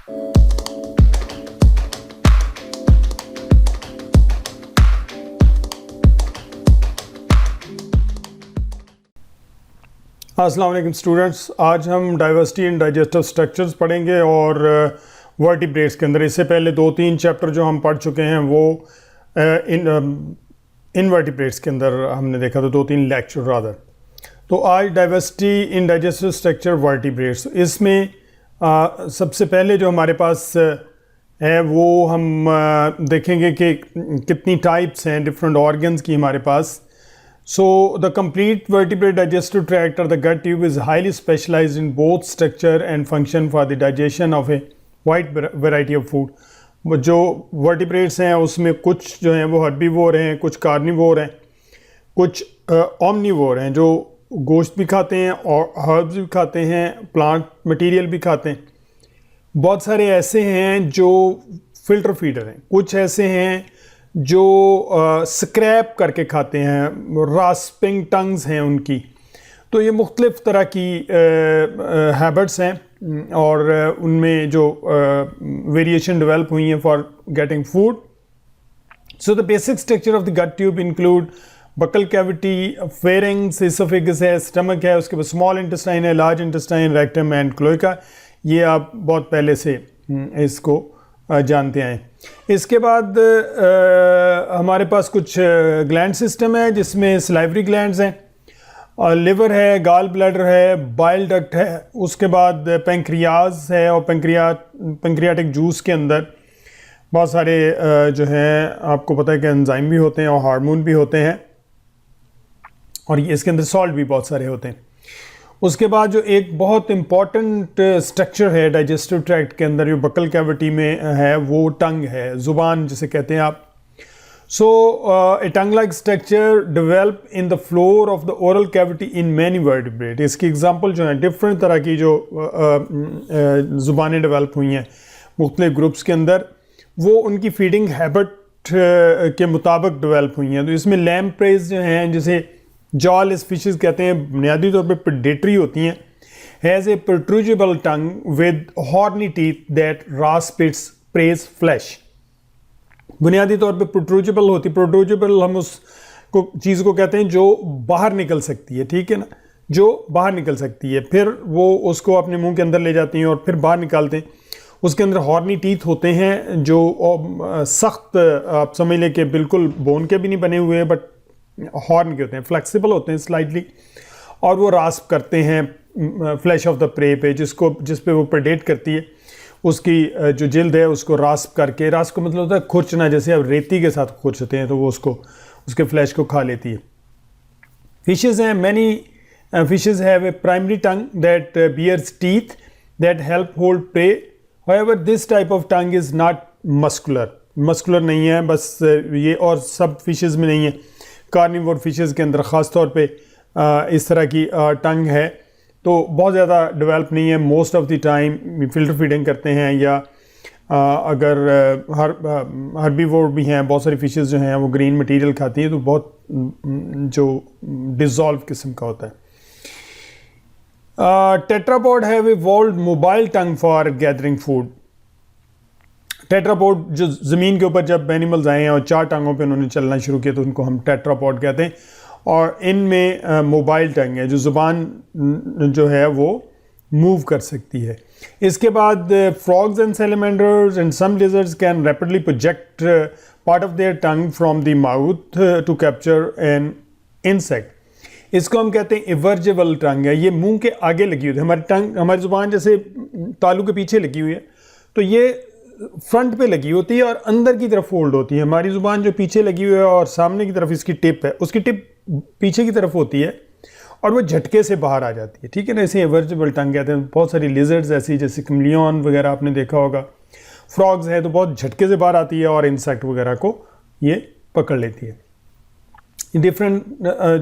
अस्सलाम वालेकुम स्टूडेंट्स, आज हम डाइवर्सिटी एंड डाइजेस्टिव स्ट्रक्चर्स पढ़ेंगे और वर्टिब्रेट्स के अंदर इससे पहले 2-3 चैप्टर जो हम पढ़ चुके हैं वो इनवर्टिब्रेट्स के अंदर हमने देखा था, 2-3 लेक्चर रादर। तो आज diversity in digestive structure vertebrates, इसमें सबसे पहले जो हमारे पास है वो हम देखेंगे कि कितनी टाइप्स हैं डिफरेंट ऑर्गन्स की हमारे पास। So the complete vertebrate digestive tract or the gut tube is highly specialized in both structure and function for the digestion of a wide variety of food. जो vertebrates हैं उसमें कुछ जो हैं वो herbivore हैं, कुछ carnivore हैं, कुछ omnivore हैं जो गोश्त भी खाते हैं और herbs भी खाते हैं, plant material भी खाते हैं। बहुत सारे ऐसे हैं जो filter feeder हैं, कुछ ऐसे हैं जो स्क्रैप करके खाते हैं, रास्पिंग टंग्स हैं उनकी। तो ये मुख्तलिफ तरह की हैबिट्स हैं और उनमें जो वेरिएशन डेवलप हुई हैं for getting food. So the basic structure of the gut tube include buccal cavity, pharynx, oesophagus है, स्टमक है, उसके बाद स्मॉल इंटेस्टाइन है, large intestine, rectum and cloaca. ये आप बहुत पहले से इसको जानते हैं। इसके बाद हमारे पास कुछ ग्लैंड सिस्टम है जिसमें सलाइवरी ग्लैंड्स हैं और लिवर है, गाल ब्लैडर है, बाइल डक्ट है, उसके बाद पेंक्रियाज है और पेंक्रियाटिक जूस के अंदर बहुत सारे जो हैं आपको पता है कि एंजाइम भी होते हैं और हार्मोन भी होते हैं और इसके अंदर सॉल्ट भी बहुत सारे होते हैं। उसके बाद जो एक बहुत इम्पॉर्टेंट स्ट्रक्चर है डाइजेस्टिव ट्रैक्ट के अंदर जो बकल कैविटी में है वो टंग है, ज़ुबान जिसे कहते हैं आप। So a tongue like structure develop in the floor of the oral cavity in many vertebrate. इसकी एग्जांपल जो है डिफरेंट तरह की जो ज़ुबानें डेवलप हुई हैं मुख्तलिफ ग्रुप्स के अंदर, वो उनकी फीडिंग हैबिट के मुताबिक डेवलप हुई हैं। तो इसमें लैम्प्रेज जो हैं जिसे जॉलेस फिशेस कहते हैं, बुनियादी तौर पे प्रेडेटरी होती हैं, has a protrusible tongue with horny teeth that rasps its prey's flesh. बुनियादी तौर पे प्रोट्रूजिबल होती, प्रोट्रूजिबल हम उस चीज़ को कहते हैं जो बाहर निकल सकती है, ठीक है ना, जो बाहर निकल सकती है, फिर वो उसको अपने मुंह के अंदर ले जाती हैं और फिर बाहर निकालते हैं। उसके अंदर हॉर्नी टीथ होते हैं जो सख्त, आप समझ लें कि बिल्कुल बोन के भी नहीं बने हुए बट हॉर्न के होते हैं, फ्लेक्सिबल होते हैं स्लाइटली, और वो रास्प करते हैं फ्लैश ऑफ द प्रे पे, जिस पे वो प्रेडेट करती है उसकी जो जिल्द है उसको रास्प करके, रास्प का मतलब होता है खुरचना, जैसे आप रेती के साथ खुरचते हैं तो वो उसको उसके फ्लैश को खा लेती है। फिशेज हैं, many fishes have a primary tongue that bears teeth that help hold prey. However this type of tongue is not muscular नहीं है, बस ये और सब फिशेज में नहीं है। कार्निवोर फिशेस के अंदर ख़ास तौर पे इस तरह की टंग है, तो बहुत ज़्यादा डेवलप नहीं है। Most of the time filter feeding करते हैं या अगर हर्बीवोर भी हैं, बहुत सारी फिशेस जो हैं वो ग्रीन मटेरियल खाती हैं, तो बहुत जो डिज़ोल्व किस्म का होता है। Tetrapod have evolved mobile tongue for gathering food. Tetrapod जो ज़मीन के ऊपर जब एनिमल्स आए हैं और 4 टांगों पे उन्होंने चलना शुरू किया तो उनको हम टेट्रापॉड कहते हैं, और इनमें मोबाइल टंग है, जो ज़ुबान जो है वो मूव कर सकती है। इसके बाद frogs and salamanders and some lizards can rapidly project part of their tongue from the mouth to capture an insect. इसको हम कहते हैं इवर्जेबल टंग है, ये मुंह के आगे लगी हुई है। हमारी टंग, हमारी ज़ुबान जैसे तालू के पीछे लगी हुई है, तो ये फ्रंट पे लगी होती है और अंदर की तरफ फोल्ड होती है। हमारी ज़ुबान जो पीछे लगी हुई है और सामने की तरफ इसकी टिप है, उसकी टिप पीछे की तरफ होती है और वो झटके से बाहर आ जाती है, ठीक है ना, इसे इवर्जिबल टंग कहते हैं। बहुत सारी लिजर्ड्स ऐसी जैसे कैमलियन वगैरह आपने देखा होगा, फ्रॉग्स है तो बहुत झटके से बाहर आती है और इंसेक्ट वगैरह को ये पकड़ लेती है। डिफरेंट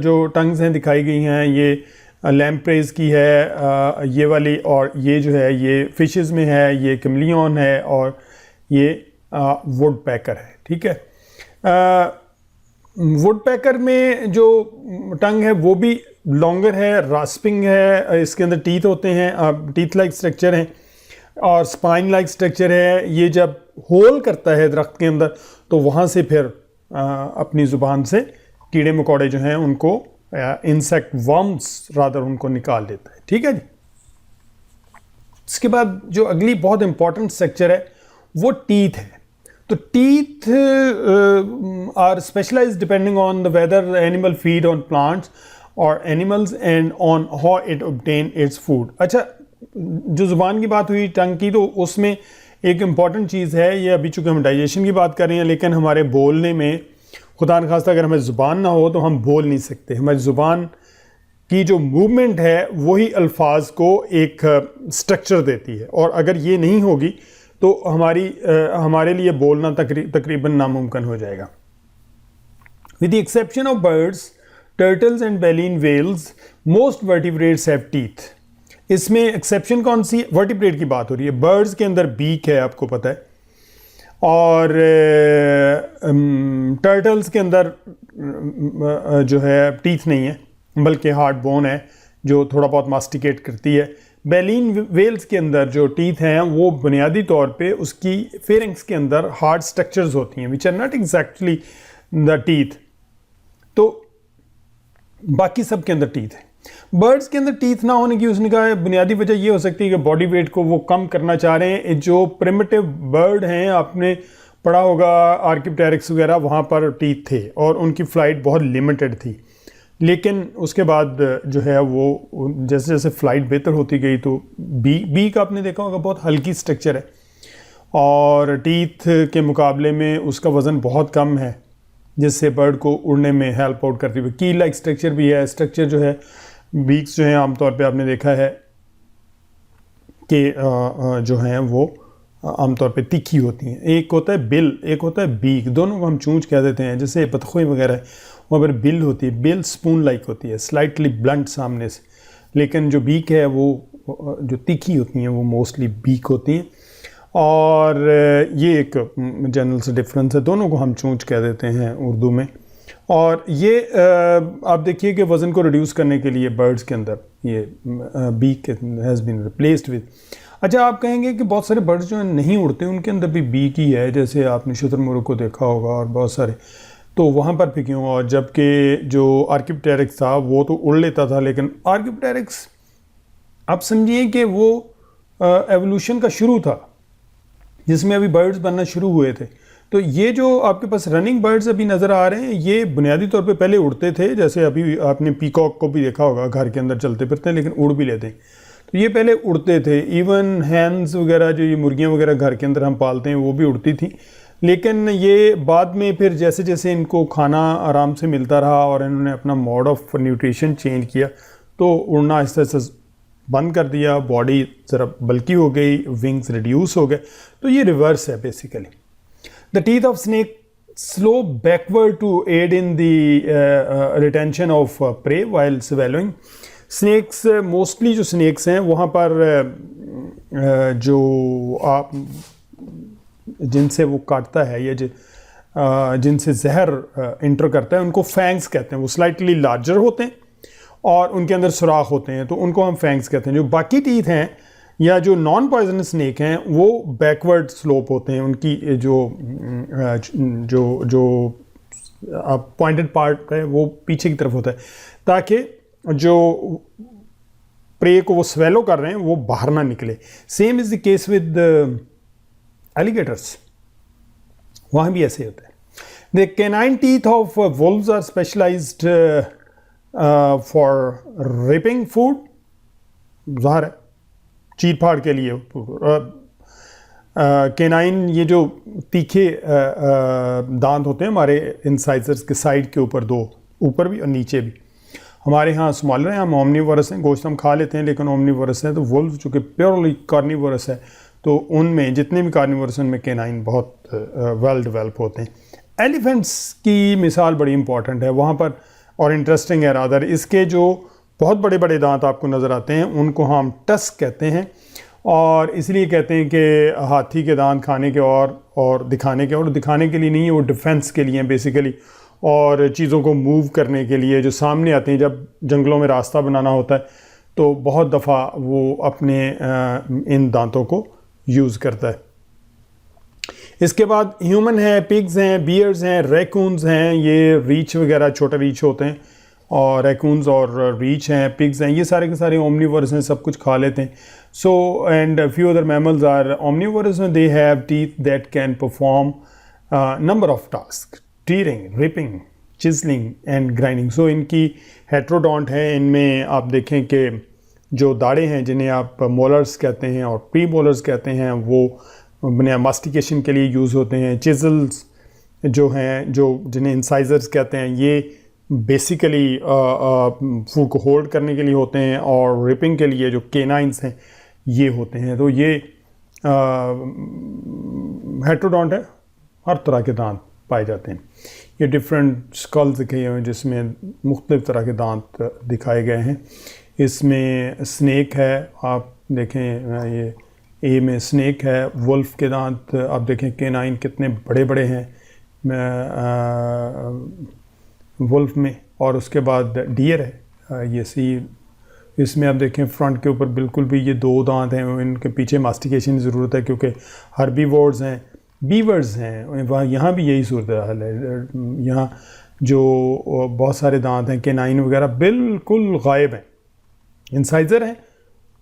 जो टंग्स हैं दिखाई गई हैं, ये लैम्प्रेज की है ये वाली, और ये जो है ये फिशेस में है, ये कैमलियन है और ये वुड पैकर है, ठीक है। वुड पैकर में जो टंग है वो भी लॉन्गर है, रास्पिंग है, इसके अंदर टीथ होते हैं, टीथ लाइक स्ट्रक्चर हैं। और स्पाइन लाइक स्ट्रक्चर है। ये जब होल करता है दरख्त के अंदर तो वहाँ से फिर अपनी ज़ुबान से कीड़े मकोड़े जो हैं उनको इंसेक्ट वर्म्स रादर उनको निकाल देता है। ठीक है जी। इसके बाद जो अगली बहुत इंपॉर्टेंट स्ट्रक्चर है वो टीथ है। तो teeth are specialized depending on the whether animal feed on plants और animals and on how it obtain its food. अच्छा, जो ज़ुबान की बात हुई टंग की, तो उसमें एक इम्पॉर्टेंट चीज़ है, ये अभी चूँकि हम डाइजेशन की बात कर रहे हैं, लेकिन हमारे बोलने में खुदा न खास्ता अगर हमें ज़ुबान ना हो तो हम बोल नहीं सकते। हमारी ज़ुबान की जो मूवमेंट है वही अल्फाज को एक स्ट्रक्चर देती है, और अगर ये नहीं होगी तो हमारे लिए बोलना तकरीबन नामुमकिन हो जाएगा। With the exception of birds, turtles and baleen whales, most vertebrates have teeth. इसमें एक्सेप्शन कौन सी? वर्टिब्रेट की बात हो रही है। बर्ड्स के अंदर बीक है, आपको पता है, और टर्टल्स के अंदर जो है टीथ नहीं है, बल्कि हार्ड बोन है जो थोड़ा बहुत मास्टिकेट करती है। बैलीन वेल्स के अंदर जो टीथ हैं वो बुनियादी तौर पे उसकी फेरिंग्स के अंदर हार्ड स्ट्रक्चर्स होती हैं which are not exactly the teeth. तो बाकी सब के अंदर टीथ है। बर्ड्स के अंदर टीथ ना होने की उसने कहा बुनियादी वजह ये हो सकती है कि बॉडी वेट को वो कम करना चाह रहे हैं। जो प्रिमिटिव बर्ड हैं, आपने पढ़ा होगा आर्किप्टेरिक्स वगैरह, वहाँ पर टीथ थे और उनकी फ़्लाइट बहुत लिमिटेड थी। लेकिन उसके बाद जो है वो जैसे जैसे फ़्लाइट बेहतर होती गई तो बीक आपने देखा होगा बहुत हल्की स्ट्रक्चर है और टीथ के मुकाबले में उसका वज़न बहुत कम है, जिससे बर्ड को उड़ने में हेल्प आउट करती हुई। की लाइक स्ट्रक्चर भी है। स्ट्रक्चर जो है बीक्स जो हैं आमतौर पे आपने देखा है कि जो हैं वो आमतौर पे तीखी होती हैं। एक होता है बिल, एक होता है बीक, दोनों को हम चूंच कह देते हैं। जैसे बतखें वगैरह है वहाँ पर बिल होती है, बिल स्पून लाइक होती है, स्लाइटली ब्लंट सामने से, लेकिन जो बीक है वो जो तीखी होती हैं वो मोस्टली बीक होती हैं। और ये एक जनरल से डिफरेंस है, दोनों को हम चूंच कह देते हैं उर्दू में। और ये आप देखिए कि वज़न को रिड्यूस करने के लिए बर्ड्स के अंदर ये beak has been replaced with. अच्छा, आप कहेंगे कि बहुत सारे बर्ड्स जो नहीं उड़ते उनके अंदर भी बीक ही है, जैसे आपने शुतुरमुर्ग को देखा होगा और बहुत सारे, तो वहाँ पर भी क्यों? और जबकि जो आर्किप्टेरिक्स था वो तो उड़ लेता था, लेकिन आर्किप्टेरिक्स आप समझिए कि वो एवोल्यूशन का शुरू था जिसमें अभी बर्ड्स बनना शुरू हुए थे। तो ये जो आपके पास रनिंग बर्ड्स अभी नज़र आ रहे हैं ये बुनियादी तौर पे पहले उड़ते थे, जैसे अभी आपने पीकॉक को भी देखा होगा घर के अंदर चलते फिरते हैं लेकिन उड़ भी लेते हैं। तो ये पहले उड़ते थे। इवन हैंस वगैरह जो ये मुर्गियाँ वगैरह घर के अंदर हम पालते हैं वो भी उड़ती थी, लेकिन ये बाद में फिर जैसे जैसे इनको खाना आराम से मिलता रहा और इन्होंने अपना मोड ऑफ न्यूट्रिशन चेंज किया तो उड़ना आहिस्ता आहिस्ता बंद कर दिया, बॉडी ज़रा बल्की हो गई, विंग्स रिड्यूस हो गए। तो ये रिवर्स है basically. The teeth of snake slope backward to aid in the retention of prey while swallowing. Snakes mostly जो स्नेक्स हैं वहाँ पर जो आप जिनसे वो काटता है या जिनसे जहर इंटर करता है उनको फैंग्स कहते हैं। वो स्लाइटली लार्जर होते हैं और उनके अंदर सुराख होते हैं, तो उनको हम फैंग्स कहते हैं। जो बाकी टीथ हैं या जो नॉन पॉइजनस स्नेक हैं वो बैकवर्ड स्लोप होते हैं। उनकी जो पॉइंटेड पार्ट है वो पीछे की तरफ होता है ताकि जो प्रे को वो स्वेलो कर रहे हैं वो बाहर ना निकले। Same is the case with alligators, वहाँ भी ऐसे होता है। The canine teeth of wolves are specialised for ripping food, ज़ाहिर है चीर फाड़ के लिए। कैनाइन ये जो तीखे दांत होते हैं हमारे इंसाइजर्स के साइड के ऊपर, दो ऊपर भी और नीचे भी। हमारे यहाँ स्मॉलर हैं, हम ओमनीवोरस हैं, गोश्त हम खा लेते हैं लेकिन ओमनीवोरस है। तो वुल्व चूँकि प्योरली कार्निवोरस है तो उनमें जितने भी कार्निवोरस उनमें कैनाइन बहुत वेल डेवलप होते हैं। एलिफेंट्स की मिसाल बड़ी इंपॉर्टेंट है वहाँ पर और इंटरेस्टिंग है रादर। इसके जो बहुत बड़े बड़े दांत आपको नज़र आते हैं उनको हम टस्क कहते हैं, और इसलिए कहते हैं कि हाथी के दांत खाने के और दिखाने के, और दिखाने के लिए नहीं है, वो डिफेंस के लिए बेसिकली, और चीज़ों को मूव करने के लिए जो सामने आते हैं। जब जंगलों में रास्ता बनाना होता है तो बहुत दफ़ा वो अपने इन दांतों को यूज़ करता है। इसके बाद ह्यूमन है, पिग्स हैं, बियर्स हैं, रैकून्स हैं, ये रीछ वगैरह छोटे रीछ होते हैं, और रैकून्स और रीछ हैं, पिग्स हैं, ये सारे के सारे ओमनीवोरस हैं, सब कुछ खा लेते हैं। So and few other mammals are omnivorous, they have teeth that can perform number of task, tearing, ripping, chiseling and grinding. So इनकी हेट्रोडोंट है, इनमें आप देखें कि जो दाढ़े हैं जिन्हें आप मोलर्स कहते हैं और प्री मोलर्स कहते हैं, वो मास्टिकेशन के लिए यूज़ होते हैं। चिजल्स जो हैं, जो जिन्हें इंसाइजर्स कहते हैं, ये बेसिकली फूड को होल्ड करने के लिए होते हैं, और रिपिंग के लिए जो केनाइंस हैं ये होते हैं। तो ये हेट्रोडोंट है, हर तरह के दांत पाए जाते हैं। ये डिफरेंट स्कल्स दिखे हुए हैं जिसमें मुख्तलिफ तरह के दांत दिखाए गए हैं। इसमें स्नेक है, आप देखें ये ए में स्नेक है, वुल्फ के दांत आप देखें केनाइन कितने बड़े बड़े हैं वुल्फ में। और उसके बाद डियर है, ये सी, इसमें आप देखें फ्रंट के ऊपर बिल्कुल भी ये 2 दांत हैं, इनके पीछे मास्टिकेशन की ज़रूरत है क्योंकि हर्बीवोर्स हैं, बीवर्स हैं, वहाँ यहाँ भी यही सूरत हाल है। यहाँ जो बहुत सारे दांत हैं केनाइन वगैरह बिल्कुल गायब हैं, इंसाइजर हैं,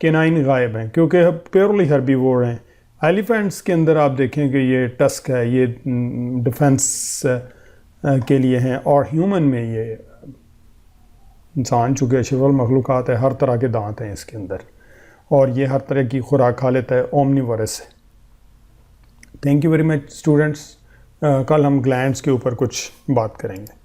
केनाइन गायब हैं क्योंकि प्योरली हर्बीवोर हैं। एलिफेंट्स के अंदर आप देखें कि ये टस्क है, ये डिफेंस के लिए हैं, और ह्यूमन में ये इंसान चूँकि अशरफुल मखलूक़ात है, हर तरह के दांत हैं इसके अंदर, और ये हर तरह की खुराक खा लेता है, ओमनीवोरस है। Thank you very much students. कल हम ग्लैंड्स के ऊपर कुछ बात करेंगे।